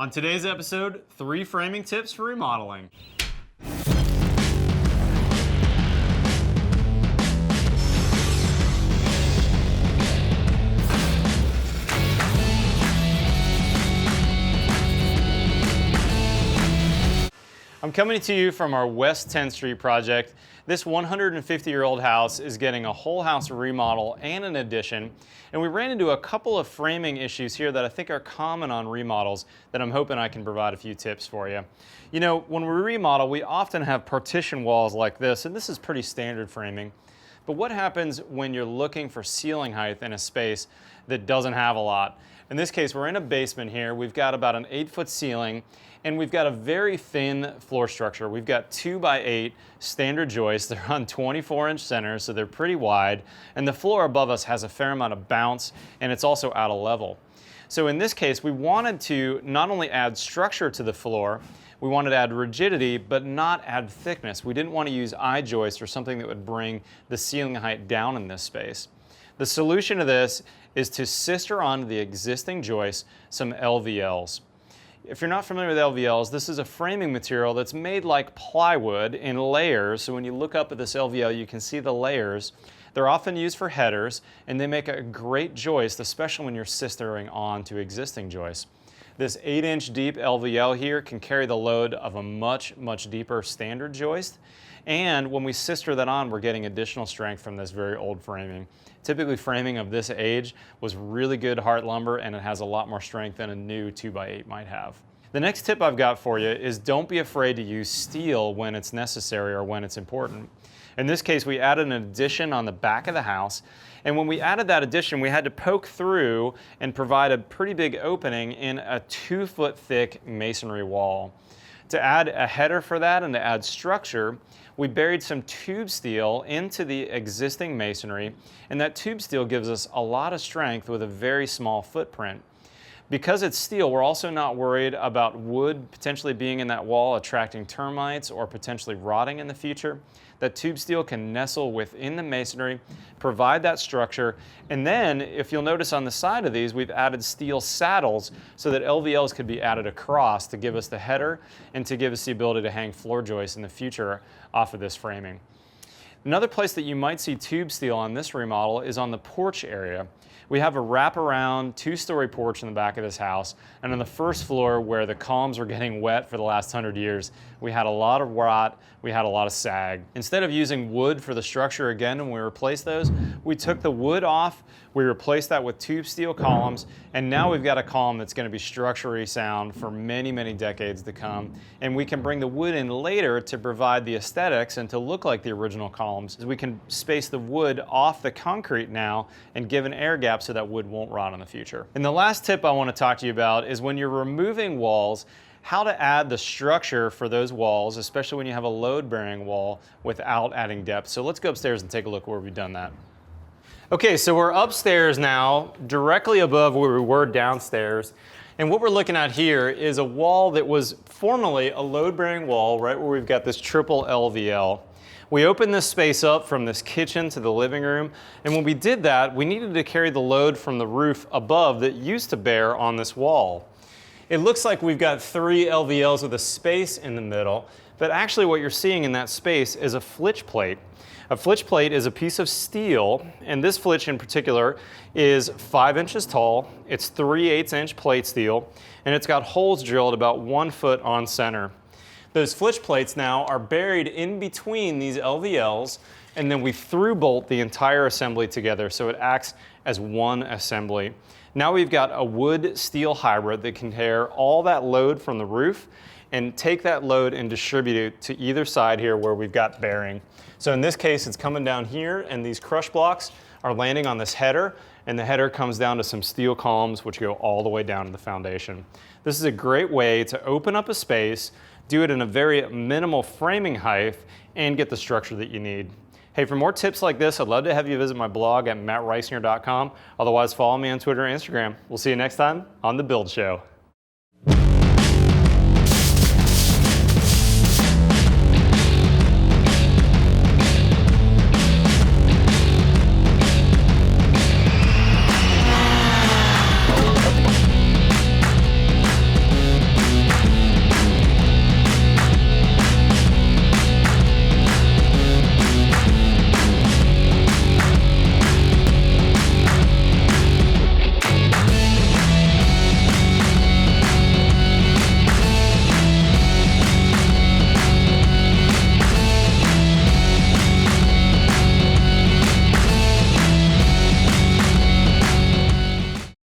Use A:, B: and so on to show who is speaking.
A: On today's episode, 3 framing tips for remodeling. I'm coming to you from our West 10th Street project. This 150-year-old house is getting a whole house remodel and an addition, and we ran into a couple of framing issues here that I think are common on remodels that I'm hoping I can provide a few tips for you. You know, when we remodel, we often have partition walls like this, and this is pretty standard framing. But what happens when you're looking for ceiling height in a space that doesn't have a lot? In this case, we're in a basement here. We've got about an 8-foot ceiling, and we've got a very thin floor structure. We've got 2x8 standard joists. They're on 24-inch centers, so they're pretty wide. And the floor above us has a fair amount of bounce, and it's also out of level. So in this case, we wanted to not only add structure to the floor, we wanted to add rigidity, but not add thickness. We didn't want to use I-joist or something that would bring the ceiling height down in this space. The solution to this is to sister onto the existing joists some LVLs. If you're not familiar with LVLs, this is a framing material that's made like plywood in layers. So when you look up at this LVL, you can see the layers. They're often used for headers, and they make a great joist, especially when you're sistering on to existing joists. This 8-inch deep LVL here can carry the load of a much deeper standard joist. And when we sister that on, we're getting additional strength from this very old framing. Typically, framing of this age was really good heart lumber, and it has a lot more strength than a new 2x8 might have. The next tip I've got for you is don't be afraid to use steel when it's necessary or when it's important. In this case, we added an addition on the back of the house, and when we added that addition, we had to poke through and provide a pretty big opening in a 2-foot thick masonry wall. To add a header for that and to add structure, we buried some tube steel into the existing masonry, and that tube steel gives us a lot of strength with a very small footprint. Because it's steel, we're also not worried about wood potentially being in that wall attracting termites or potentially rotting in the future. That tube steel can nestle within the masonry, provide that structure, and then if you'll notice on the side of these, we've added steel saddles so that LVLs could be added across to give us the header and to give us the ability to hang floor joists in the future off of this framing. Another place that you might see tube steel on this remodel is on the porch area. We have a wraparound 2-story porch in the back of this house, and on the first floor where the columns were getting wet for the last 100 years, we had a lot of rot, we had a lot of sag. Instead of using wood for the structure again when we replaced those, we took the wood off, we replaced that with tube steel columns, and now we've got a column that's going to be structurally sound for many decades to come. And we can bring the wood in later to provide the aesthetics and to look like the original columns. We can space the wood off the concrete now and give an air gap so that wood won't rot in the future. And the last tip I want to talk to you about is when you're removing walls, how to add the structure for those walls, especially when you have a load-bearing wall, without adding depth. So let's go upstairs and take a look where we've done that. Okay, so we're upstairs now, directly above where we were downstairs. And what we're looking at here is a wall that was formerly a load-bearing wall, right where we've got this triple LVL. We opened this space up from this kitchen to the living room, and when we did that, we needed to carry the load from the roof above that used to bear on this wall. It looks like we've got 3 LVLs with a space in the middle, but actually what you're seeing in that space is a flitch plate. A flitch plate is a piece of steel, and this flitch in particular is 5 inches tall. It's 3/8-inch plate steel, and it's got holes drilled about 1 foot on center. Those flitch plates now are buried in between these LVLs, and then we through bolt the entire assembly together so it acts as one assembly. Now we've got a wood steel hybrid that can carry all that load from the roof and take that load and distribute it to either side here where we've got bearing. So in this case, it's coming down here, and these crush blocks are landing on this header, and the header comes down to some steel columns which go all the way down to the foundation. This is a great way to open up a space, do it in a very minimal framing height, and get the structure that you need. Hey, for more tips like this, I'd love to have you visit my blog at mattreisinger.com. Otherwise, follow me on Twitter and Instagram. We'll see you next time on The Build Show.